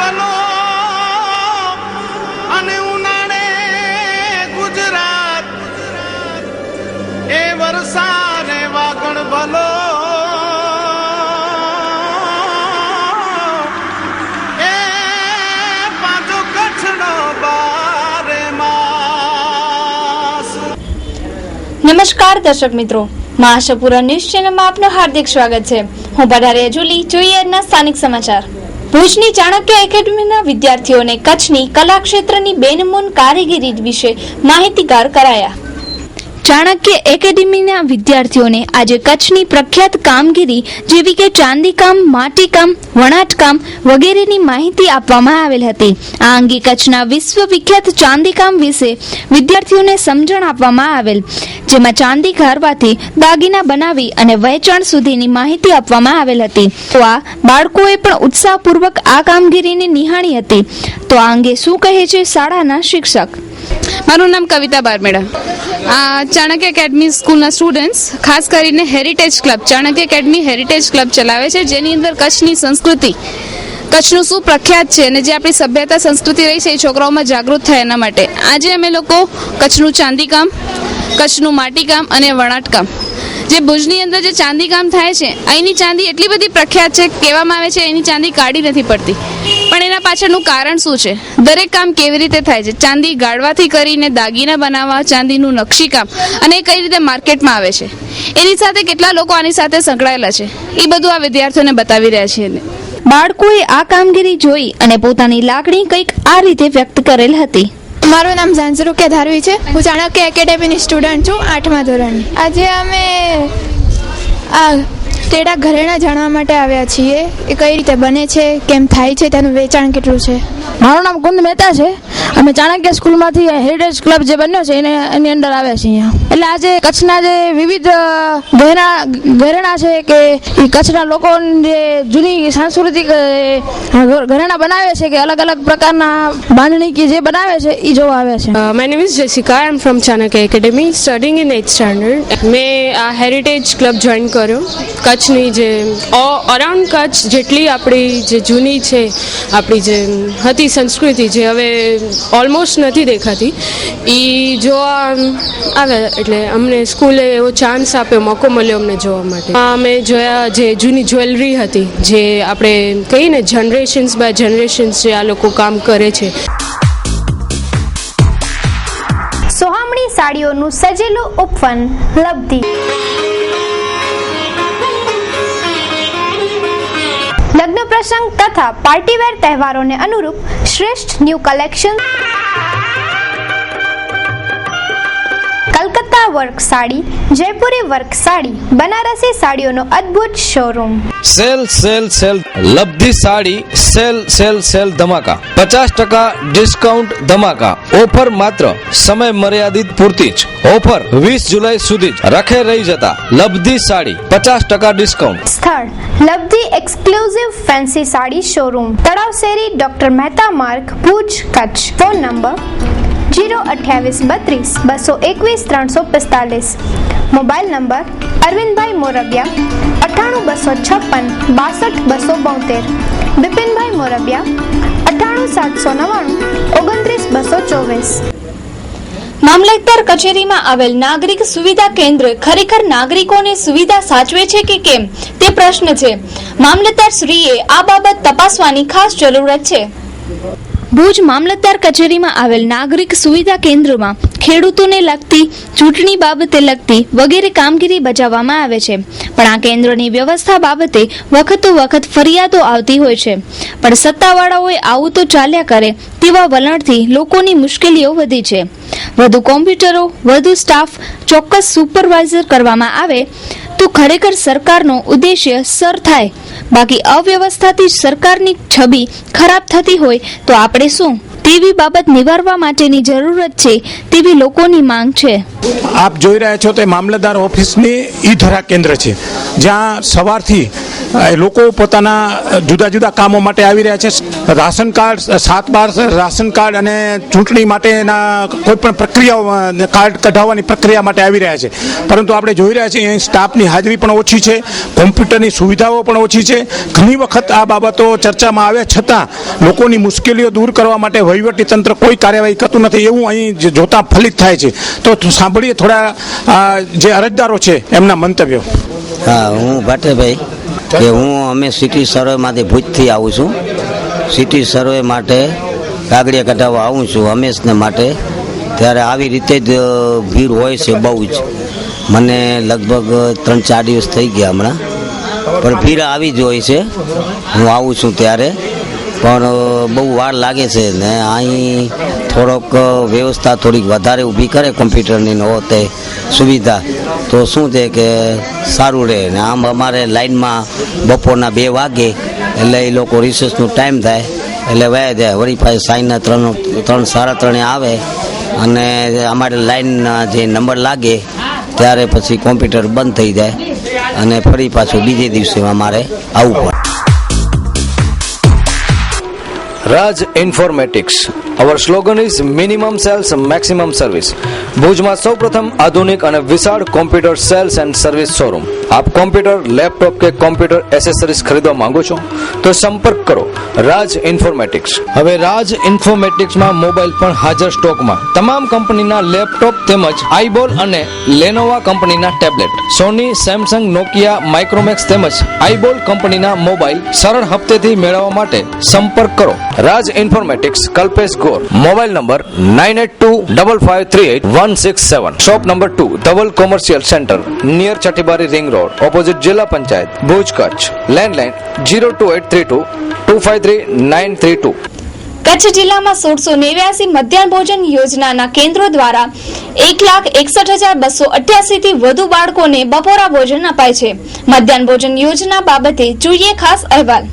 ભલો અને ઉનાળે ગુજરાત એ વરસાદ વાગણ ભલો એ પાછો કચ્છનો બારે માસ. નમસ્કાર દર્શક મિત્રો, મહાશપુરા ન્યૂઝ ચેનલમાં આપનું હાર્દિક સ્વાગત છે. હું બધારિયા જુલી. જોઈએ આજના સ્થાનિક સમાચાર. ભુજની ચાણક્ય એકેડમીના વિદ્યાર્થીઓને કચ્છની કલા ક્ષેત્રની બેનમૂન કારીગરી વિશે માહિતીગાર કરાયા. ચાણક્ય એકેડમીના વિદ્યાર્થીઓને આજે કચ્છની પ્રખ્યાત કામગીરી જેવી કે ચાંદીકામ, માટીકામ, વણાટકામ વગેરેની માહિતી આપવામાં આવેલ હતી. આ અંગે કચ્છના વિશ્વવિખ્યાત ચાંદીકામ વિશે વિદ્યાર્થીઓને સમજણ આપવામાં આવેલ, જેમાં ચાંદી ઘારવાથી દાગીના બનાવી અને વહેંચાણ સુધીની માહિતી આપવામાં આવેલ હતી. તો આ બાળકોએ પણ ઉત્સાહપૂર્વક આ કામગીરીને નિહાળી હતી. તો આ અંગે શું કહે છે શાળાના શિક્ષક? મારું નામ કવિતા બારમેડા. આ ચાણક્ય એકેડમી સ્કૂલના સ્ટુડન્ટ્સ ખાસ કરીને heritage club, Chanakya academy heritage club ચલાવે છે, જેની અંદર કચ્છની સંસ્કૃતિ, કચ્છનું શું પ્રખ્યાત છે અને જે આપણી સભ્યતા સંસ્કૃતિ રહી છે એ છોકરાઓમાં જાગૃત થાય એના માટે આજે અમે લોકો કચ્છનું ચાંદીકામ, કચ્છનું માટીકામ અને વણાટકામ, જે ભુજની અંદર જે ચાંદીકામ થાય છે, અહીંની ચાંદી એટલી બધી પ્રખ્યાત છે, કહેવામાં આવે છે એની ચાંદી કાઢી નથી પડતી. પણ એના પાછળનું કારણ શું છે, દરેક કામ કેવી રીતે થાય છે, ચાંદી ગાળવાથી કરીને દાગીના બનાવવા, ચાંદીનું નકશીકામ અને કઈ રીતે માર્કેટમાં આવે છે, એની સાથે કેટલા લોકો આની સાથે સંકળાયેલા છે, એ બધું આ વિદ્યાર્થીઓને બતાવી રહ્યા છે. બાળકોએ આ કામગીરી જોઈ અને પોતાની લાગણી કંઈક આ રીતે વ્યક્ત કરેલ હતી. મારું નામ ઝાંઝરુ કે ધારવી છે. હું ચાણક્ય એકેડેમીની સ્ટુડન્ટ છું, 8મા ધોરણની. આજે અમે આ ટેડા ઘરેણા જાણવા માટે આવ્યા છીએ. એ કઈ રીતે બને છે, કેમ થાય છે, તેનું વેચાણ કેટલું છે. મારું નામ કુંદ મહેતા છે. અમે ચાણક્ય સ્કૂલમાંથી હેરિટેજ ક્લબ જે બન્યો છે એની અંદર આવ્યા છીએ અહીંયા. એટલે આજે કચ્છના જે વિવિધ ઘરેણા છે કે એ કચ્છના લોકો જે જૂની સાંસ્કૃતિક ઘરેણા બનાવે છે કે અલગ અલગ પ્રકારના બાંધણી કે જે બનાવે છે એ જોવા આવ્યા છે. My name is Jessica. I am from Chanakya Academy, studying in 8th standard. મેં આ હેરિટેજ ક્લબ જોઈન કર્યો. કચ્છની જે અરાઉન્ડ કચ્છ જેટલી આપણી જે જૂની છે, આપણી જે હતી સંસ્કૃતિ, જે હવે ઓલમોસ્ટ નથી દેખાતી, એ જોવા આવે. એટલે અમને સ્કૂલે એવો ચાન્સ આપ્યો, મોકો મળ્યો અમને જોવા માટે. અમે જોયા જે જૂની જ્વેલરી હતી, જે આપણે કહીએ ને જનરેશન્સ બાય જનરેશન્સ જે આ લોકો કામ કરે છે. સોહામણી સાડીઓનું સજેલું ઉપવન લબ્ધિ. લગ્ન પ્રસંગ તથા પાર્ટીવેર તહેવારોને અનુરૂપ શ્રેષ્ઠ new collection. Calcutta work sari, Jaipuri work sari, Banarasi સાડીઓનો અદ્ભુત showroom. Sale sale sale Labdhi sari sale sale sale ધમાકા, 50% ડિસ્કાઉન્ટ ધમાકા. ઓફર માત્ર સમય મર્યાદિત પૂરતી જ. ઓફર 20 જુલાઈ સુધી જ. રખે રહી જતા લબ્ધિ સાડી 50% ડિસ્કાઉન્ટ. સ્થળ Labdhi exclusive fancy sari showroom, તળાવ શેરી, ડોક્ટર મહેતા માર્ગ, Bhuj, Kutch. Phone number 0283221 345. Mobile number Arvindbhai Morbiya 98 256 62 72. Bipinbhai Morbiya 98 799 29 224. મામલતદાર કચેરીમાં આવેલ નાગરિક સુવિધા કેન્દ્ર ખરેખર નાગરિકોને સુવિધા સાચવે છે કે કેમ તે પ્રશ્ન છે. મામલતદાર શ્રીએ આ બાબત તપાસવાની ખાસ જરૂરત છે. ભુજ મામલતદાર કચેરીમાં આવેલ નાગરિક સુવિધા કેન્દ્રમાં ખેડૂતોને લગતી, ચૂંટણી બાબતે લગતી વગેરે કામગીરી બજાવવામાં આવે છે. પણ આ કેન્દ્રની વ્યવસ્થા બાબતે વખતો વખત ફરિયાદો આવતી હોય છે. પણ સત્તાવાળાઓએ આવું તો ચાલ્યા કરે તેવા વલણથી લોકોની મુશ્કેલીઓ વધી છે. વધુ કોમ્પ્યુટરો, વધુ સ્ટાફ, ચોક્કસ સુપરવાઇઝર કરવામાં આવે તો ખરેખર સરકારનો ઉદ્દેશ્ય સર થાય. બાકી અવ્યવસ્થાથી સરકારની છબી ખરાબ થતી હોય તો આપણે શું? તેવી બાબત નિવારવા માટેની જરૂરત છે તેવી લોકોની માંગ છે. આપ જોઈ રહ્યા છો તે મામલતદાર ઓફિસની ઈ-ધરા કેન્દ્ર છે, જ્યાં સવારથી લોકો પોતાના જુદા જુદા કામો માટે આવી રહ્યા છે. રાશન કાર્ડ 7/12 રાશન કાર્ડ અને ચૂંટણી માટેના કોઈ પણ પ્રક્રિયાઓ કાર્ડ કઢાવવાની પ્રક્રિયા માટે આવી રહ્યા છે. પરંતુ આપણે જોઈ રહ્યા છીએ અહીં સ્ટાફની હાજરી પણ ઓછી છે, કોમ્પ્યુટરની સુવિધાઓ પણ ઓછી છે. ઘણી વખત આ બાબતો ચર્ચામાં આવ્યા છતાં લોકોની મુશ્કેલીઓ દૂર કરવા માટે વહીવટી તંત્ર કોઈ કાર્યવાહી કરતું નથી, એવું અહીં જોતા ફલિત થાય છે. તો સાંભળીએ થોડા જે અરજદારો છે એમના મંતવ્યો. હા, હું ભાટેભાઈ કે અમે સિટી સર્વેમાંથી ભુજથી આવું છું. સિટી સર્વે માટે કાગળિયા કઢાવવા આવું છું હંમેશને માટે. ત્યારે આવી રીતે જ ભીડ હોય છે બહુ જ. મને લગભગ 3-4 દિવસ થઈ ગયા હમણાં, પણ ભીડ આવી જ હોય છે. હું આવું છું ત્યારે પણ બહુ વાર લાગે છે ને. અહીં થોડોક વ્યવસ્થા થોડીક વધારે ઊભી કરે કોમ્પ્યુટરની ન હોતે સુવિધા તો શું છે કે સારું રહે. ને આમ અમારે લાઈનમાં બપોરના 2 વાગે એટલે એ લોકો રિસેસનો ટાઈમ થાય એટલે વયા જાય. વળી પાછી સાંજના 3-3:30 આવે અને અમારે લાઈનના જે નંબર લાગે ત્યારે પછી કોમ્પ્યુટર બંધ થઈ જાય અને ફરી પાછું બીજે દિવસે અમારે આવવું પડે. રાજ informatics. Our slogan is minimum sales, maximum service. ભુજમાં સૌપ્રથમ આધુનિક અને વિશાળ computer cells and service showroom. આપ કોમ્પ્યુટર, લેપટોપ કે કોમ્પ્યુટર એસેસરીઝ ખરીદવા માંગો છો તો સંપર્ક કરો રાજ ઇન્ફોર્મેટિક્સ. હવે રાજ ઇન્ફોર્મેટિક્સમાં મોબાઈલ પણ હાજર સ્ટોકમાં. તમામ કંપનીના લેપટોપ તેમજ આઈબોલ અને લેનોવા કંપનીના ટેબ્લેટ, સોની, સેમસંગ, નોકિયા, માઇક્રોમેક્સ તેમજ આઈબોલ કંપનીના મોબાઈલ સરળ હપ્તેથી મેળવવા માટે સંપર્ક કરો Raj informatics, Kalpesh Gor. Mobile number 9825538167. Shop number 2, Dhaval commercial centre, near Chhathibari ring road, opposite જિલ્લા પંચાયત, ભુજ, કચ્છ. લેન્ડલાઇન 02832253932. કચ્છ જિલ્લામાં 1689 મધ્યાહન ભોજન યોજનાના કેન્દ્રો દ્વારા 1,61,288 થી વધુ બાળકોને બપોરા ભોજન અપાય છે. મધ્યાહન ભોજન યોજના બાબતે જોઈએ ખાસ અહેવાલ.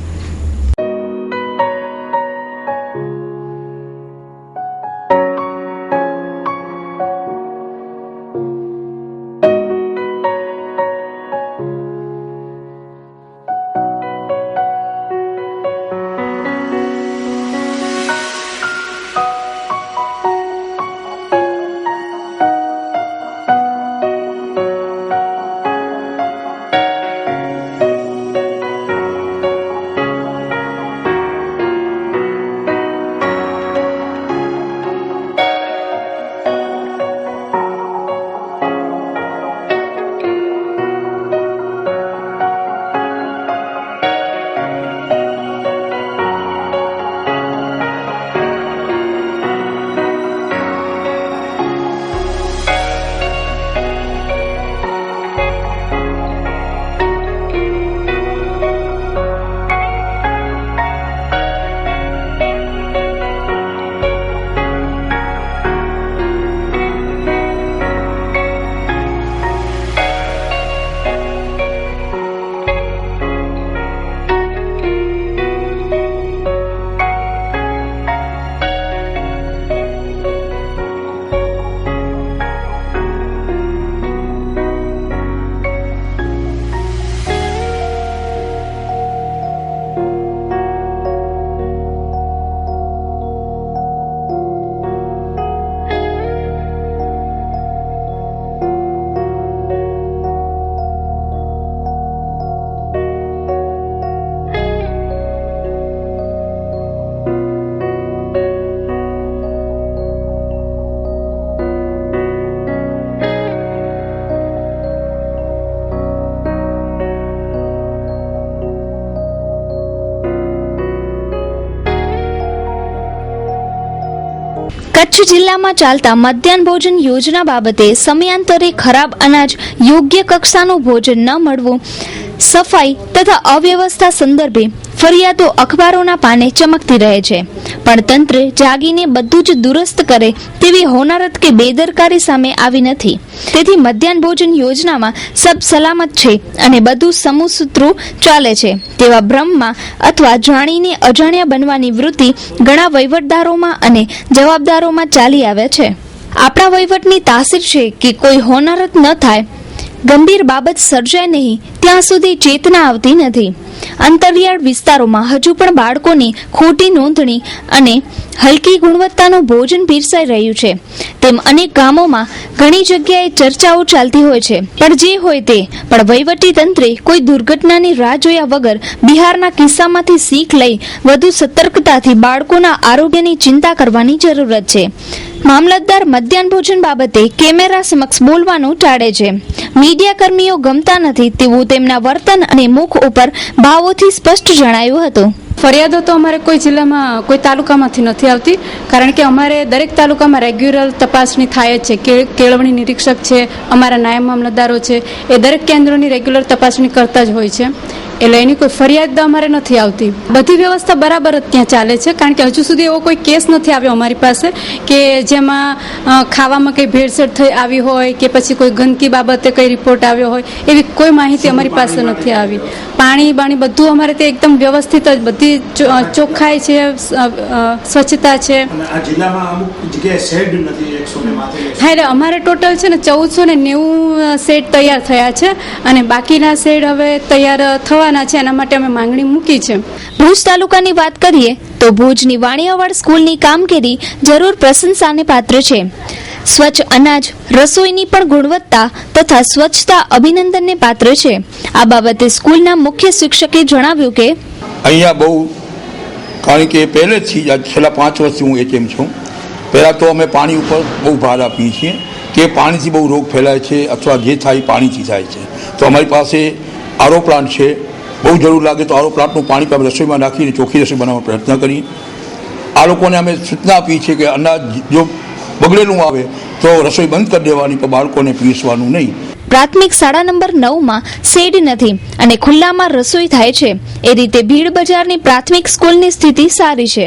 કચ્છ જિલ્લામાં ચાલતા મધ્યાહન ભોજન યોજના બાબતે સમયાંતરે ખરાબ અનાજ, યોગ્ય કક્ષાનું ભોજન ન મળવું, સફાઈ તથા અવ્યવસ્થા સંદર્ભે ફરિયાદો અખબારોના પાને ચમકતી રહે છે, પણ તંત્ર જાગીને બધું જ દુરસ્ત કરે તેવી હોનારત કે બેદરકારી સામે આવી નથી. તેથી મધ્યાહન ભોજન યોજનામાં સબ સલામત છે અને બધું સમૂહસૂત્રું ચાલે છે તેવા ભ્રમમાં અથવા જાણીને અજાણ્યા બનવાની વૃત્તિ ઘણા વહીવટદારોમાં અને જવાબદારોમાં ચાલી આવ્યા છે. આપણા વહીવટની તાસીર છે કે કોઈ હોનારત ન થાય, ગંભીર બાબત સર્જાય નહીં ત્યાં સુધી ચેતના આવતી નથી. અંતરિયાળ વિસ્તારોમાં હજુ પણ બાળકોની ખોટી નોંધણી અને હલકી ગુણવત્તાનું ભોજન પીરસાઈ રહ્યું છે. તેમ અનેક ગામોમાં ઘણી જગ્યાએ ચર્ચાઓ ચાલતી હોય છે. પણ જે હોય તે, પણ વહીવટી તંત્રે કોઈ દુર્ઘટનાની રાહ જોયા વગર બિહારના કિસ્સામાંથી શીખ લઈ વધુ સતર્કતાથી બાળકોના આરોગ્યની ચિંતા કરવાની જરૂરત છે. મામલતદાર મધ્યાહન ભોજન બાબતે કેમેરા સમક્ષ બોલવાનું ટાળે છે. મીડિયા કર્મીઓ ગમતા નથી તેવું તેમના વર્તન અને મુખ ઉપર ભાવોથી સ્પષ્ટ જણાયું હતું. ફરિયાદો તો અમારે કોઈ જિલ્લામાં કોઈ તાલુકામાંથી નથી આવતી, કારણ કે અમારે દરેક તાલુકામાં રેગ્યુલર તપાસણી થાય જ છે. કેળવણી નિરીક્ષક છે, અમારા નાયબ મામલતદારો છે, એ દરેક કેન્દ્રોની રેગ્યુલર તપાસણી કરતા જ હોય છે. એટલે એની કોઈ ફરિયાદ અમારે નથી આવતી. બધી વ્યવસ્થા બરાબર જ ત્યાં ચાલે છે, કારણ કે હજુ સુધી એવો કોઈ કેસ નથી આવ્યો અમારી પાસે કે જેમાં ખાવામાં કંઈ ભેળસેળ થઈ આવી હોય કે પછી કોઈ ગંદકી બાબતે કંઈ રિપોર્ટ આવ્યો હોય, એવી કોઈ માહિતી અમારી પાસે નથી આવી. પાણી બાણી બધું અમારે ત્યાં એકદમ વ્યવસ્થિત જ, બધી ચોખ્ખાઈ છે, સ્વચ્છતા છે. હા, એટલે અમારે ટોટલ છે ને 1490 શેડ તૈયાર થયા છે અને બાકીના શેડ હવે તૈયાર થવાના છે. એના માટે અમે માંગણી મૂકી છે. ભુજ તાલુકાની વાત કરીએ તો ભુજની વાણિયાવાડ સ્કૂલની કામગીરી જરૂર પ્રશંસાને પાત્ર છે. સ્વચ્છ અનાજ, રસોઈની પણ ગુણવત્તા તથા સ્વચ્છતા અભિનંદનને પાત્ર છે. આ બાબતે સ્કૂલના મુખ્ય શિક્ષકે જણાવ્યું કે અહીંયા બહુ, કારણ કે પહેલેથી છેલ્લા 5 વર્ષથી હું એચએમ છું. પહેલાં તો અમે પાણી ઉપર બહુ ભાર આપીએ છીએ કે પાણીથી બહુ રોગ ફેલાય છે અથવા જે થાય પાણીથી થાય છે. તો અમારી પાસે આરો પ્લાન્ટ છે. બહુ જરૂર લાગે તો આરો પ્લાન્ટનું પાણી આપણે રસોઈમાં નાખીને ચોખ્ખી રસોઈ બનાવવાનો પ્રયત્ન કરીએ. આ લોકોને અમે સૂચના આપી છે કે અનાજ જો બગડેલું આવે તો રસોઈ બંધ કરી દેવાની, પણ બાળકોને પીરસવાનું નહીં. પ્રાથમિક શાળા નંબર 9માં શેડ નથી અને ખુલ્લામાં રસોઈ થાય છે. એ રીતે ભીડ બજારની પ્રાથમિક સ્કૂલની સ્થિતિ સારી છે.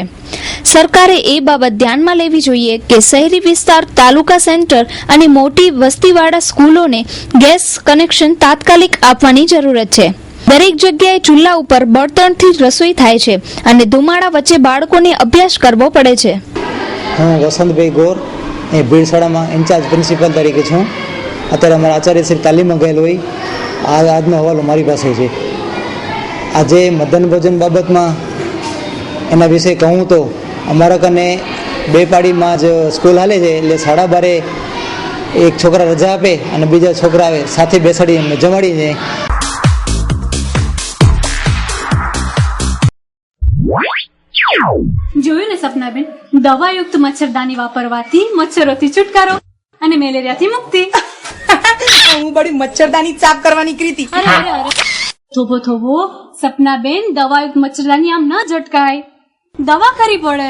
સરકારે એ બાબત ધ્યાનમાં લેવી જોઈએ કે શહેરી વિસ્તાર, તાલુકા સેન્ટર અને મોટી વસ્તીવાળા સ્કૂલોને ગેસ કનેક્શન તાત્કાલિક આપવાની જરૂરત છે. દરેક જગ્યાએ ચૂલા ઉપર બળતણથી રસોઈ થાય છે અને ધુમાડા વચ્ચે બાળકોને અભ્યાસ કરવો પડે છે. હું વસંતભાઈ ગોર એ ભીડ શાળામાં ઇન્ચાર્જ પ્રિન્સિપલ તરીકે છું. અત્યારે અમારા આચાર્ય શ્રી તાલીમમાં ગયેલ હોય આજનો હવાલો મારી પાસે છે. આજે મધ્યાહન ભોજન બાબતમાં એના વિશે કહું તો અમારા કને 2 પાડીમાં જ સ્કૂલ હાલે છે. એટલે 12:30 એક છોકરા રજા આપે અને બીજા છોકરા આવે, સાથે બેસાડી એમને જમાડી જાય. જોયું ને સપનાબેન, દવાયુક્ત મચ્છરદાની વાપરવાથી મચ્છરોથી છુટકારો અને મેલેરિયાથી મુક્તિ. હું બડી મચ્છરદાની સાફ કરવાની કીધી. થોભો થોભો સપનાબેન, દવાયુક્ત મચ્છરદાની આમ ન ઝટકાય, દવા કરવી પડે.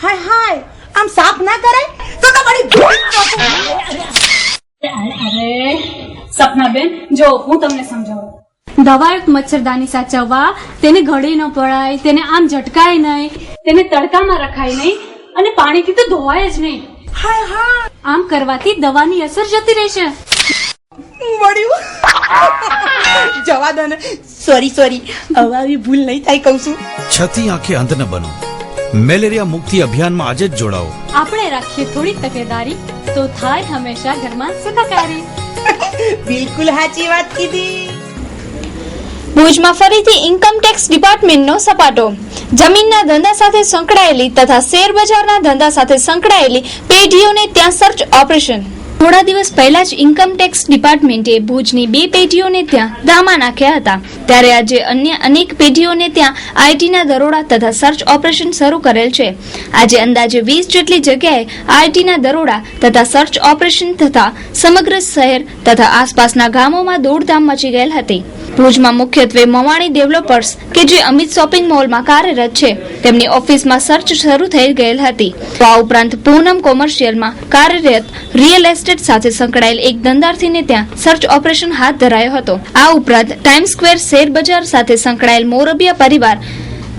હાય હાય, આમ સાફ ના કરાય તો તમારી. અરે સપનાબેન, જો હું તમને સમજાવું. દવાયુક્ત મચ્છરદાની સાચવવા તેને ઘડી ન પડાય, તેને આમ ઝટકાય નહીં, તેને તડકામાં રખાય નહીં અને પાણીથી તો ધોવાય જ નહીં. હાય હાય, આમ કરવાથી દવાની અસર જતી રહેશે. જવા દો ને. સોરી હવે આવી ભૂલ નહીં થાય કહું છું. છતી આંખે અંધ ન બનો. મેલેરિયા મુક્તિ અભિયાનમાં આજે જ જોડાઓ. આપણે રાખીએ થોડી તકેદારી તો થાય હંમેશા ઘરમાં સુખાકારી. બિલકુલ સાચી વાત કીધી. ભુજમાં ફરીથી ઇન્કમ ટેક્સ ડિપાર્ટમેન્ટનો સપાટો. જમીનના ધંધા સાથે સંકળાયેલી તથા શેર બજારના ધંધા સાથે સંકળાયેલી પેઢીઓને ત્યાં સર્ચ ઓપરેશન. થોડા દિવસ પહેલા જ ઇન્કમ ટેક્સ ડિપાર્ટમેન્ટે ભુજની 2 પેઢીઓને ત્યાં ધામા નાખ્યા હતા. ત્યારે આજે અન્ય અનેક પેઢીઓને ત્યાં આઈટીના દરોડા તથા સર્ચ ઓપરેશન શરૂ કરેલ છે. આજે અંદાજે 20 જેટલી જગ્યાએ આઈટીના દરોડા તથા સર્ચ ઓપરેશન થતા સમગ્ર શહેર તથા આસપાસના ગામોમાં દોડધામ મચી ગયેલ હતી. ભુજમાં મુખ્યત્વે મવાણી ડેવલપર્સ કે જે અમિત શોપિંગ મોલમાં કાર્યરત છે તેમની ઓફિસમાં સર્ચ શરૂ થઈ ગયેલ હતી. તો આ ઉપરાંત પૂનમ કોમર્શિયલમાં કાર્યરત રિયલ એસ્ટેટ સાથે સંકળાયેલ એક ધંધાર્થીને ત્યાં સર્ચ ઓપરેશન હાથ ધરાયો હતો. આ ઉપરાંત ટાઈમ સ્ક્વેર શેર બજાર સાથે સંકળાયેલ મોરબિયા પરિવાર,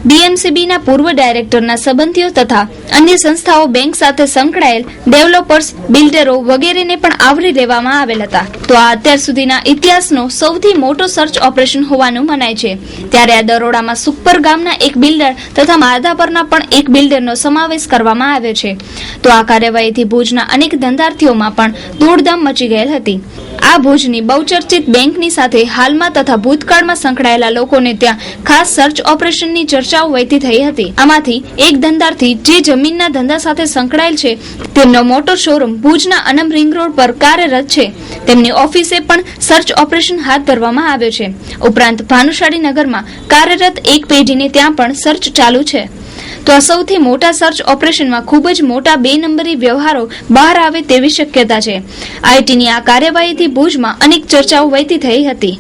ડીએમસીબીના પૂર્વ ડાયરેક્ટરના સંબંધીઓ તથા અન્ય સંસ્થાઓ, બેંક સાથે સંકળાયેલ ડેવલપર્સ, બિલ્ડરો વગેરેને પણ આવરી લેવામાં આવેલ હતા. તો આ અત્યાર સુધીના ઇતિહાસનો સૌથી મોટો સર્ચ ઓપરેશન હોવાનું મનાય છે. ત્યારે આ દરોડામાં સુખપર ગામના એક બિલ્ડર તથા માધાપરના પણ એક બિલ્ડરનો સમાવેશ કરવામાં આવ્યો છે. તો આ કાર્યવાહીથી ભુજના અનેક ધંધાર્થીઓમાં પણ દોડધામ મચી ગયેલ હતી. આ ભુજની બહુચર્ચિત બેંકની સાથે હાલમાં તથા ભૂતકાળમાં સંકળાયેલા લોકોને ત્યાં ખાસ સર્ચ ઓપરેશનની ચર્ચાઓ વહેતી થઈ હતી. આમાંથી એક ધંધાર્થી જે જમીનના ધંધા સાથે સંકળાયેલ છે, તેમનો મોટો શોરૂમ ભુજના અનમ રિંગ રોડ પર કાર્યરત છે. તેમની ઓફિસે પણ સર્ચ ઓપરેશન હાથ ધરવામાં આવ્યો છે. ઉપરાંત ભાનુશાળી નગરમાં કાર્યરત એક પેઢીને ત્યાં પણ સર્ચ ચાલુ છે. તો આ સૌથી મોટા સર્ચ ઓપરેશનમાં ખૂબ જ મોટા 2 નંબરી વ્યવહારો બહાર આવે તેવી શક્યતા છે. આઈટીની આ કાર્યવાહીથી ભુજમાં અનેક ચર્ચાઓ વહેતી થઈ હતી.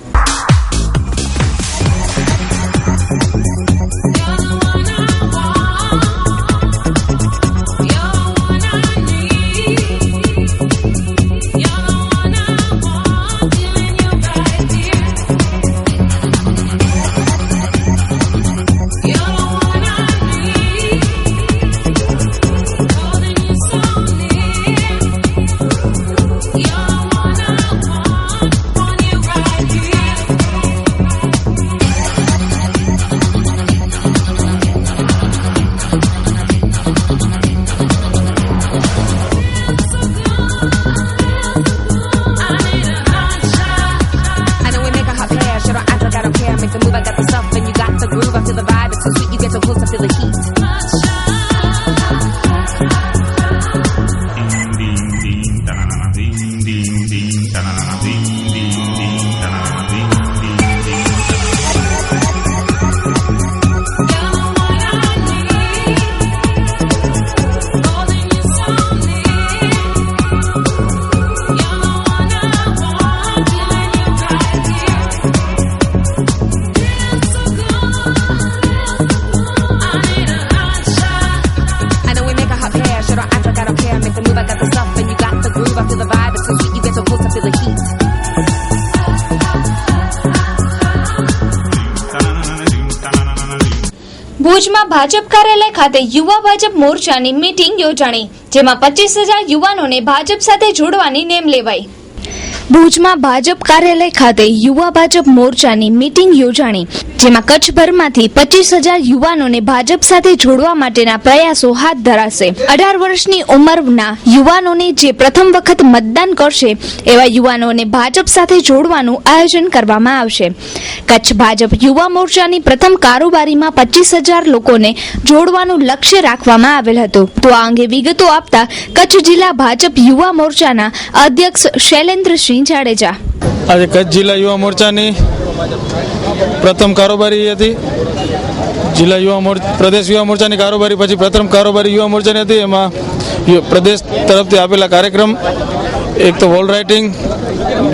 ભુજમાં ભાજપ કાર્યાલય ખાતે યુવા ભાજપ મોરચાની મીટિંગ યોજાણી, જેમાં 25,000 યુવાનોને ભાજપ સાથે જોડવાની નેમ લેવાઈ. ભુજમાં ભાજપ કાર્યાલય ખાતે યુવા ભાજપ મોરચાની મીટિંગ યોજાણી, જેમાં કચ્છભરમાંથી 25,000 યુવાનોને ભાજપ સાથે જોડવા માટેના પ્રયાસો હાથ ધરાશે. 18 વર્ષની ઉંમરના યુવાનોને જે પ્રથમ વખત મતદાન કરશે એવા યુવાનોને ભાજપ સાથે જોડવાનું આયોજન કરવામાં આવશે. કચ્છ ભાજપ યુવા મોરચાની પ્રથમ કારોબારીમાં 25,000 લોકોને જોડવાનું લક્ષ્ય રાખવામાં આવેલ હતું. તો આ અંગે વિગતો આપતા કચ્છ જિલ્લા ભાજપ યુવા મોરચાના અધ્યક્ષ શૈલેન્દ્રસિંહ જાડેજા. આજે કચ્છ જિલ્લા યુવા મોરચાની પ્રથમ કારોબારી હતી. પ્રદેશ યુવા મોરચાની કારોબારી પછી પ્રથમ કારોબારી યુવા મોરચાની હતી. એમાં પ્રદેશ તરફથી આપેલા કાર્યક્રમ, એક તો વોલ રાઇટિંગ,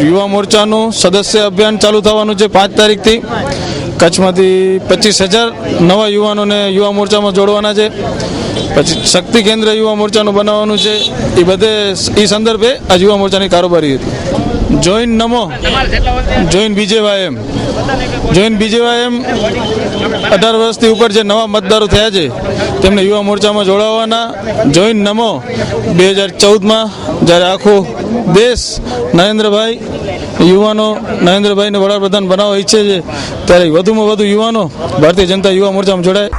યુવા મોરચાનું સદસ્ય અભિયાન ચાલુ થવાનું છે 5 તારીખથી. કચ્છમાંથી 25,000 નવા યુવાનોને યુવા મોરચામાં જોડવાના છે. પછી શક્તિ કેન્દ્ર યુવા મોરચાનું બનાવવાનું છે. એ બધે એ સંદર્ભે આ યુવા મોરચાની કારોબારી હતી. જોઈન નમો, જોઈન બીજેવાયએમ, જોઈન બીજેવાયએમ 18 વર્ષથી ઉપર જે નવા મતદારો થયા છે તેમને યુવા મોરચામાં જોડાવાના. જોઈન નમો 2014માં જ્યારે આખો દેશ નરેન્દ્રભાઈને વડાપ્રધાન બનાવવા ઈચ્છે છે, ત્યારે વધુમાં વધુ યુવાનો ભારતીય જનતા યુવા મોરચામાં જોડાય.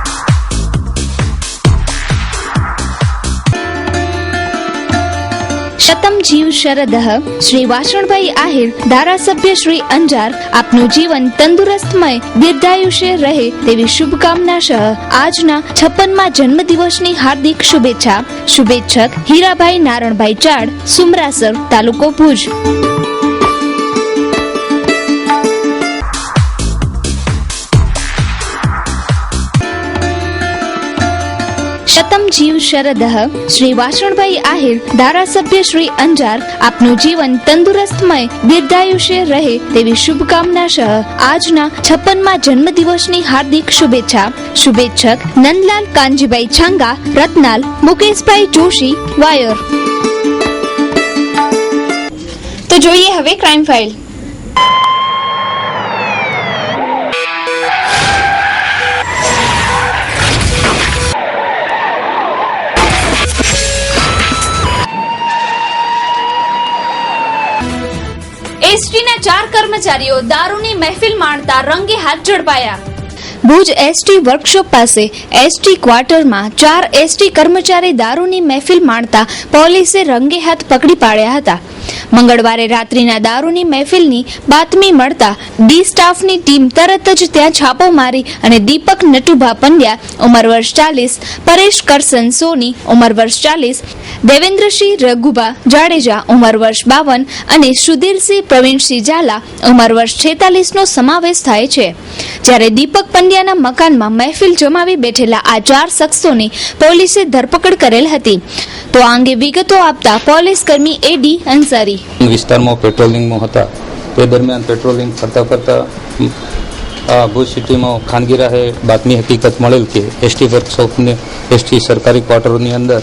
શતમ જીવ શરદઃ. શ્રી વાસણભાઈ આહિર, ધારાસભ્ય શ્રી અંજાર, આપનું જીવન તંદુરસ્તમય દીર્ઘાયુષ્ય રહે તેવી શુભકામના સહ આજના 56મા જન્મદિવસની હાર્દિક શુભેચ્છા. શુભેચ્છક હીરાભાઈ નારણભાઈ ચાડ, સુમરાસર, તાલુકો ભુજ. સતતમ જીવ શરદઃ શ્રી વાસણભાઈ આહિર, ધારાસભ્ય શ્રી અંજાર, આપનું જીવન તંદુરસ્તમય દીર્ઘાયુષ્ય રહે તેવી શુભકામના સહ આજના 56મા જન્મદિવસની હાર્દિક શુભેચ્છા. શુભેચ્છક નંદલાલ કાનજીભાઈ છાંગા, રત્નાલ, મુકેશભાઈ જોશી, વાયર. તો જોઈએ હવે ક્રાઇમ ફાઇલ. એસટીના 4 કર્મચારીઓ દારૂની મહેફિલ માણતા રંગે હાથ ઝડપાયા. ભુજ એસટી વર્કશોપ પાસે એસટી ક્વાર્ટરમાં 4 એસટી કર્મચારી દારૂની મહેફિલ માણતા પોલીસે રંગે હાથ પકડી પાડ્યા હતા. મંગળવારે રાત્રિના દારૂની મહેફિલની બાતમી મળતા ડી સ્ટાફની ટીમ તરત જ ત્યાં છાપો મારી અને દીપક નટુભા પંડ્યા ઉંમર વર્ષ 40, પરેશ કરસન સોની ઉંમર વર્ષ 40, દેવેન્દ્રસિંહ રઘુભા જાડેજા ઉંમર વર્ષ 52 અને સુધીરસિંહ પ્રવીણસિંહ ઝાલા ઉંમર વર્ષ 46 નો સમાવેશ થાય છે. જ્યારે દીપક પંડ્યાના મકાનમાં મહેફિલ જમાવી બેઠેલા આ 4 શખ્સોની પોલીસે ધરપકડ કરેલ હતી. તો આ અંગે વિગતો આપતા પોલીસ કર્મી એડી અંસારી વિસ્તારમાં પેટ્રોલિંગમાં હતા તે દરમિયાન પેટ્રોલિંગ કરતા ભુજ સિટીમાં ખાનગી રાહે બાતમી હકીકત મળેલ કે એસટી વર્કશોપને એસટી સરકારી ક્વાર્ટરોની અંદર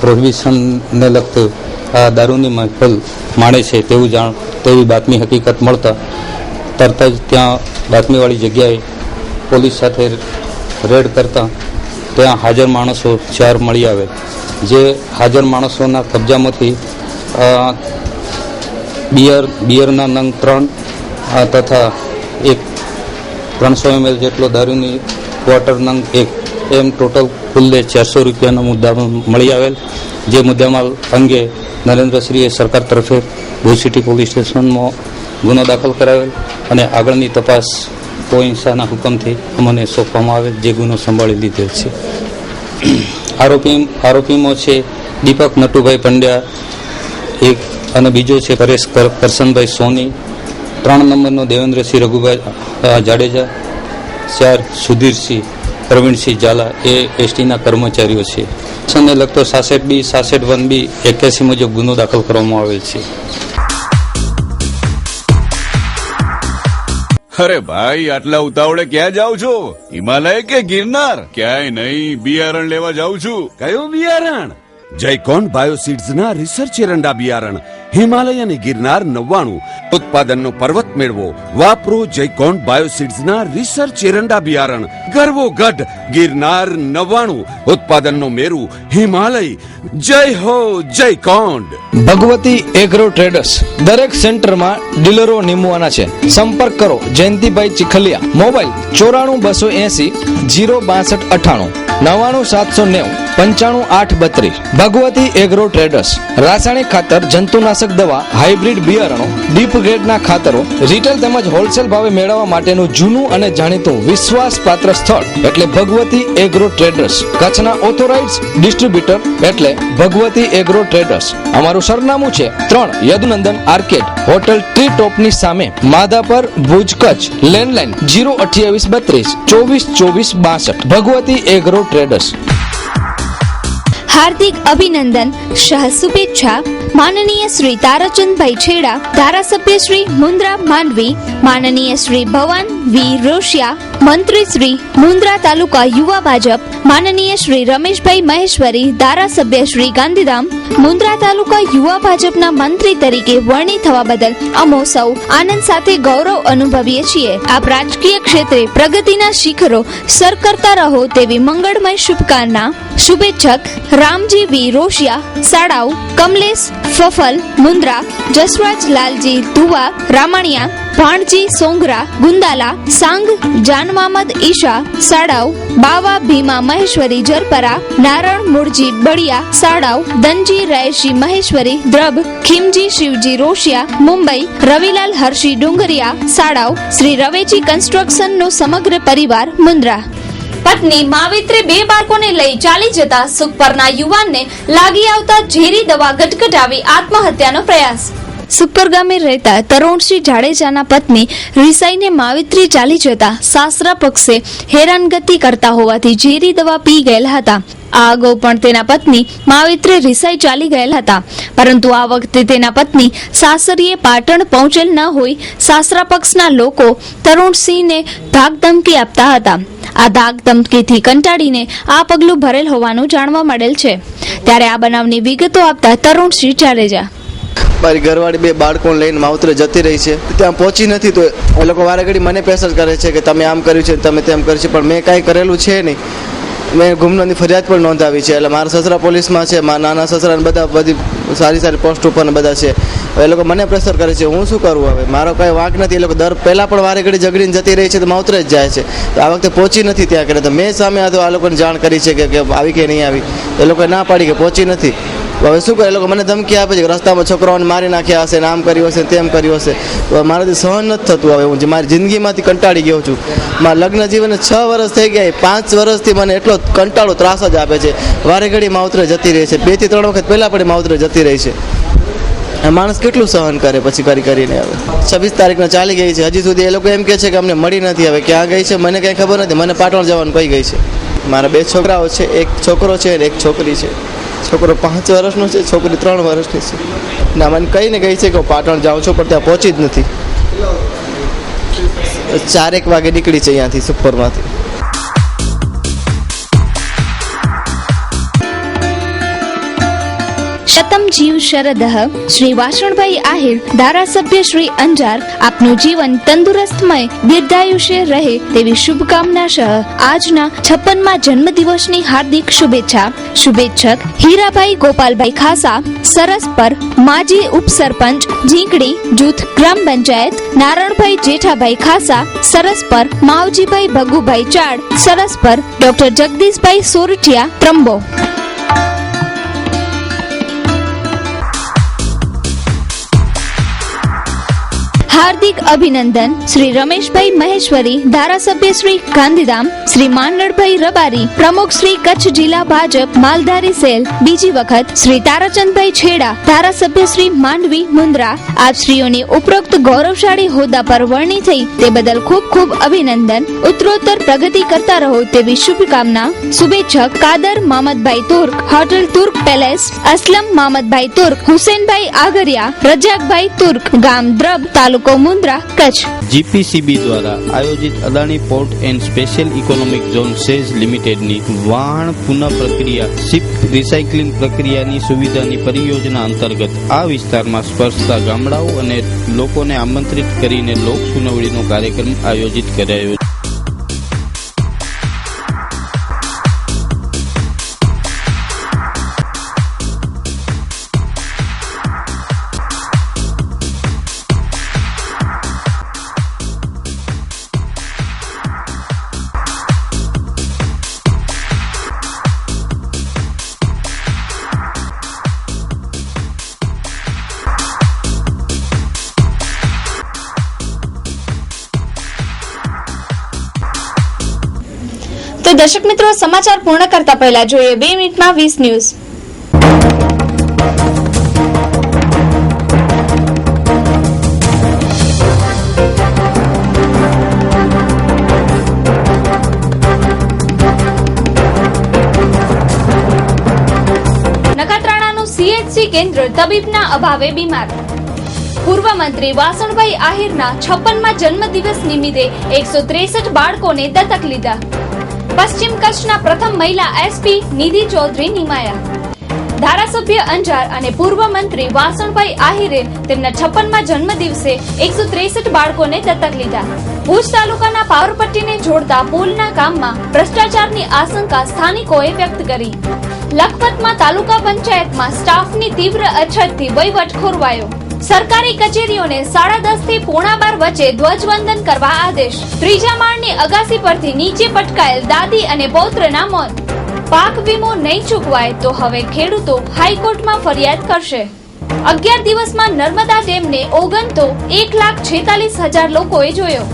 પ્રોહિબિશનને લગતું દારૂની મહેફિલ માણે છે તેવી બાતમી હકીકત મળતા તરત જ ત્યાં બાતમીવાળી જગ્યાએ પોલીસ સાથે રેડ કરતા ત્યાં હાજર માણસો 4 મળી આવે. જે હાજર માણસોના કબજામાંથી બિયરના નંગ 3 તથા 300 ml જેટલો દારૂની ક્વાર્ટર નંગ 1 એમ ટોટલ કુલ્લે 400 રૂપિયાનો મુદ્દામાલ મળી આવેલ. જે મુદ્દામાલ અંગે નરેન્દ્રશ્રીએ સરકાર તરફે ભુજ સિટી પોલીસ સ્ટેશનમાં ગુનો દાખલ કરાવેલ અને આગળની તપાસ પોઈન્સાના હુકમથી અમને સોંપવામાં આવેલ, જે ગુનો સંભાળી લીધેલ છે. આરોપીમાં છે દીપક નટુભાઈ પંડ્યા એક અને બીજો છે પરેશ કરસનભાઈ સોની, 3 નંબરનો દેવેન્દ્રસિંહ રઘુભાઈ જાડેજા, 4 સુધીરસિંહ પ્રવીણસિંહ ઝાલા એ એસટીના કર્મચારીઓ છે. ને લગતો 66B 66(1)B 81 મુજબ ગુનો દાખલ કરવામાં આવેલ છે. અરે ભાઈ, આટલા ઉતાવળે ક્યાં જાવ છો? હિમાલય કે ગિરનાર? ક્યાંય નહીં, બિયારણ લેવા જાઉં છું. કયું બિયારણ? જયકોન બાયોસીડ્સ ના રિસર્ચ એરંડા બિયારણ. હિમાલય અને ગિરનાર 99 ઉત્પાદનનો પર્વત મેળવો. વાપરો જયકોન બાયોસીડ્સ ના રિસર્ચ એરંડા બિયારણ. ગરવો ગઢ ગિરનાર 99 ઉત્પાદનનો મેરુ હિમાલય. જય હો જયકોંડ. ભગવતી એગ્રો ટ્રેડર્સ દરેક સેન્ટરમાં ડીલરો નિમવાના છે. સંપર્ક કરો Jayantibhai Chikhaliya. Mobile 94 280 06298 99790 95 832. Bhagwati agro traders રાસાયણિક ખાતર, જંતુનાશક દવા, હાઇબ્રિડ બિયારણો, ડીપ ગ્રેડના ખાતરો, રિટેલ તેમજ હોલસેલ ભાવે મેળવવા માટેનું જૂનું અને જાણીતું વિશ્વાસપાત્ર સ્થળ એટલે ભગવતી એગ્રો ટ્રેડર્સ. કચ્છના ઓથોરાઇઝ્ડ ડિસ્ટ્રીબ્યુટર એટલે ભગવતી એગ્રો ટ્રેડર્સ. અમારું સરનામું છે 3 યદુનંદન આર્કેડ, હોટલ ટ્રી ટોપની સામે, Madhapar, Bhuj, Kutch. Landline 02832 24 24 62. Bhagwati agro traders. હાર્દિક અભિનંદન, શાહ શુભેચ્છા માનનીય શ્રી તારાચંદભાઈ છેડા, ધારાસભ્ય શ્રી મુન્દ્રા માંડવી, માનનીય શ્રી ભવાન વી રોશિયા, મંત્રી શ્રી મુન્દ્રા તાલુકા યુવા ભાજપ, માનનીય શ્રી રમેશભાઈ મહેશ્વરી, ધારાસભ્ય શ્રી ગાંધીધામ, મુન્દ્રા તાલુકા યુવા ભાજપના મંત્રી તરીકે વરણી થવા બદલ અમો સૌ આનંદ સાથે ગૌરવ અનુભવીએ છીએ. આપ રાજકીય ક્ષેત્રે પ્રગતિના શિખરો સર કરતા રહો તેવી મંગળમય શુભકામના. શુભેચ્છક રામજી વી રોશિયા, સાડાઉ, કમલેશ ફફલ મુન્દ્રા, જસરાજ લાલજી ધુવા રામણિયા, ભાણજી સોંગરા ગુંદાલા, સાંગ જાનમામદ ઈશા સાડાઉ, બાવા ભીમા મહેશ્વરી જરપરા, નારણ મુરજી બળિયા સાડાઉ, દનજી રાયશી મહેશ્વરી દ્રબ, ખીમજી શિવજી રોશિયા મુંબઈ, રવિલાલ હર્ષી ડુંગરિયા સાડાઉ, શ્રી રવેજી કન્સ્ટ્રક્શન નો સમગ્ર પરિવાર મુન્દ્રા. પત્ની માવિત્રે 2 બાળકોને લઈ ચાલી જતા સુખ પરના યુવાનને લાગી આવતા ઝેરી દવા ગટગટાવી આત્મહત્યાનો પ્રયાસ. સુપર ગામે રહેતા તરુણસિંહ જાડેજાના પત્ની રિસાઈને માવિત્રી ચાલી જતા સાસરા પક્ષે હેરાનગતિ કરતા હોવાથી ઝેરી દવા પી ગયેલા હતા. આ અગાઉ પણ તેના પત્ની માવિત્રી રિસાઈ ચાલી ગયેલા હતા, પરંતુ આ વખતે તેના પત્ની સાસરીએ પાટણ પહોંચેલ ન હોય સાસરા પક્ષના લોકો તરુણસિંહને ધાકધમકી આપતા હતા. આ ધાકધમકીથી કંટાળીને આ પગલું ભરેલ હોવાનું જાણવા મળેલ છે. ત્યારે આ બનાવની વિગતો આપતા તરુણસિંહ જાડેજા, મારી ઘરવાળી 2 બાળકોને લઈને માવતરે જતી રહી છે, ત્યાં પહોંચી નથી તો એ લોકો વારે ઘડી મને પ્રેશર કરે છે કે તમે આમ કર્યું છે, તમે તેમ કર્યું છે, પણ મેં કાંઈ કરેલું છે નહીં. મેં ગુમનાની ફરિયાદ પણ નોંધાવી છે. એટલે મારા સસરા પોલીસમાં છે, મારા નાના સસરા ને બધા બધી સારી પોસ્ટ ઉપર ને બધા છે. એ લોકો મને પ્રેશર કરે છે, હું શું કરું? હવે મારો કાંઈ વાંક નથી. એ લોકો દર પહેલાં પણ વારે ઘડી ઝઘડીને જતી રહી છે તો માવતરે જ જાય છે. તો આ વખતે પહોંચી નથી ત્યાં કરે તો મેં સામે આ લોકોને જાણ કરી છે કે આવી કે નહીં આવી. એ લોકોએ ના પાડી કે પહોંચી નથી. હવે શું કરે? એ લોકો મને ધમકી આપે છે કે રસ્તામાં છોકરાઓને મારી નાખ્યા હશે ને આમ કર્યું હશે તેમ કર્યું હશે. મારાથી સહન નથી થતું. હવે હું મારી જિંદગીમાંથી કંટાળી ગયો છું. મારા લગ્ન જીવનને 6 વર્ષ થઈ ગયા, 5 વર્ષથી મને એટલો કંટાળો ત્રાસ જ આપે છે. વારે ઘડી માવતરે જતી રહી છે. 2 થી 3 વખત પહેલાં પણ માવતરે જતી રહી છે. માણસ કેટલું સહન કરે પછી કરીને. હવે 26 તારીખના ચાલી ગઈ છે, હજી સુધી એ લોકો એમ કહે છે કે અમને મળી નથી. હવે ક્યાં ગઈ છે મને કંઈ ખબર નથી. મને પાટણ જવાનું કહી ગઈ છે. મારા 2 છોકરાઓ છે, એક છોકરો છે અને એક છોકરી છે. છોકરો 5 વર્ષનો છે, છોકરી 3 વર્ષની છે. ના મને કહીને ગઈ છે કે હું પાટણ જાઉં છું, પણ ત્યાં પહોંચી જ નથી. 4-1 વાગે નીકળી છે અહીંયાથી સુપરમાંથી. શતમ જીવ શરદઃ. શ્રી વાસણભાઈ આહિર, ધારાસભ્ય શ્રી અંજાર, આપનું જીવન તંદુરસ્તમય દીર્ઘાયુષ્ય રહે તેવી શુભકામના સહ આજના 56મા જન્મદિવસની હાર્દિક શુભેચ્છા. શુભેચ્છક હીરાભાઈ ગોપાલભાઈ ખાસા, સરસપર, માજી ઉપસરપંચ ઝીંકડી જૂથ ગ્રામ પંચાયત, નારણભાઈ જેઠાભાઈ ખાસા, સરસપર, માવજીભાઈ ભગુભાઈ ચાડ, સરસપર, ડોક્ટર જગદીશભાઈ સોરઠિયા, ત્રંબો. હાર્દિક અભિનંદન શ્રી રમેશભાઈ મહેશ્વરી, ધારાસભ્ય શ્રી ગાંધીધામ, શ્રી માંડળભાઈ રબારી, પ્રમુખ શ્રી કચ્છ જિલ્લા ભાજપ માલધારી સેલ બીજી વખત, શ્રી તારાચંદભાઈ છેડા, ધારાસભ્ય શ્રી માંડવી મુન્દ્રા. આપ શ્રીઓની ઉપરોક્ત ગૌરવશાળી હોદ્દા પર વરણી થઈ તે બદલ ખૂબ ખૂબ અભિનંદન. ઉત્તરોત્તર પ્રગતિ કરતા રહો તેવી શુભકામના. શુભેચ્છક કાદર મામદભાઈ તુર્ક, હોટેલ તુર્ક પેલેસ, અસલમ મામદભાઈ તુર્ક, હુસેનભાઈ આગરિયા, રજાકભાઈ તુર્ક, ગામ દ્રબ, તાલુકો મુન્દ્રા, કચ્છ. જીપીસીબી દ્વારા આયોજિત Adani port and special economic zone SEZ લિમિટેડની વાહન પુનઃ પ્રક્રિયા શિપ રિસાયકલિંગ પ્રક્રિયાની સુવિધાની પરિયોજના અંતર્ગત આ વિસ્તારમાં સ્પર્શતા ગામડાઓ અને લોકોને આમંત્રિત કરીને લોક સુનાવણીનો કાર્યક્રમ આયોજિત કરાયો. તો દર્શક મિત્રો, સમાચાર પૂર્ણ કરતા પહેલા જોઈએ 2 મિનિટમાં 20 ન્યૂઝ. નખત્રાણાનું સીએચસી કેન્દ્ર તબીબના અભાવે બીમાર. પૂર્વ મંત્રી વાસણભાઈ આહિરના 56મા જન્મદિવસ નિમિત્તે 163 બાળકોને દત્તક લીધા. પશ્ચિમ કચ્છના પ્રથમ મહિલા એસપી નિધિ ચૌધરી નિમાયા. ધારાસભ્ય અંજાર અને પૂર્વ મંત્રી વાસણભાઈ આહિરે તેમના 56મા જન્મદિવસે 163 બાળકોને દત્તક લીધા. ભુજ તાલુકાના પાવરપટ્ટીને જોડતા પુલના કામમાં ભ્રષ્ટાચારની આશંકા સ્થાનિકોએ વ્યક્ત કરી. લખપતમાં તાલુકા પંચાયતમાં સ્ટાફની તીવ્ર અછતથી વહીવટ ખોરવાયો. સરકારી કચેરીઓને 10:30 થી 11:15 વચ્ચે ધ્વજવંદન કરવા આદેશ. 3જા માળની અગાસી પરથી નીચે પટકાયેલ દાદી અને પૌત્રના મોત. પાક વીમો નહીં ચૂકવાય તો હવે ખેડૂતો હાઈકોર્ટમાં ફરિયાદ કરશે. 11 દિવસમાં નર્મદા ડેમને ઓગનતો 1,46,000 લોકોએ જોયો.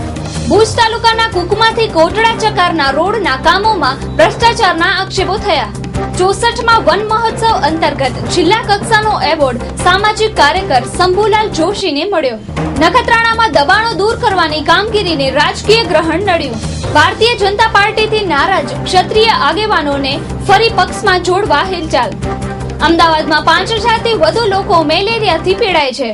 ભુજ તાલુકાના કુકમાથી કોટડા ચકારના રોડના કામોમાં ભ્રષ્ટાચારના આક્ષેપો થયા. 64માં વન મહોત્સવ અંતર્ગત જિલ્લા કક્ષાનો એવોર્ડ સામાજિક કાર્યકર શંભુલાલ જોશીને મળ્યો. નખત્રાણામાં દબાણો દૂર કરવાની કામગીરીને રાજકીય ગ્રહણ નડ્યું. ભારતીય જનતા પાર્ટીથી નારાજ ક્ષત્રિય આગેવાનોને ફરી પક્ષમાં જોડવા હિલચાલ. અમદાવાદમાં 5000થી વધુ લોકો મેલેરિયાથી પીડાય છે.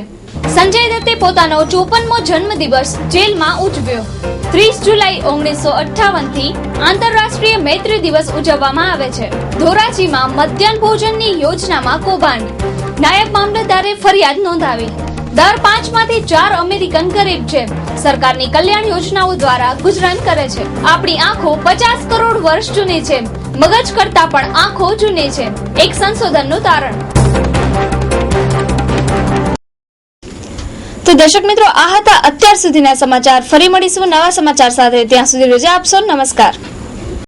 સંજય દત્તે પોતાનો 54મો જન્મદિવસ જેલમાં ઉજવ્યો. 30 જુલાઈ 1958 થી આંતરરાષ્ટ્રીય મૈત્રી દિવસ ઉજવવામાં આવે છે. ધોરાજીમાં મધ્યાહન ભોજનની યોજનામાં કૌભાંડ. નાયબ મામલતદારે ફરિયાદ નોંધાવી. દર 5 માંથી 4 અમેરિકન ગરીબ છે. સરકારની કલ્યાણ યોજનાઓ દ્વારા ગુજરાન કરે છે. આપણી આંખો 50 કરોડ વર્ષ જૂની છે. મગજ કરતા પણ આંખો જૂની છે. એક સંશોધનનું તારણ. તો દર્શક મિત્રો, આ હતા અત્યાર સુધીના સમાચાર. ફરી મળીશું નવા સમાચાર સાથે. ત્યાં સુધી રજા આપશો. નમસ્કાર.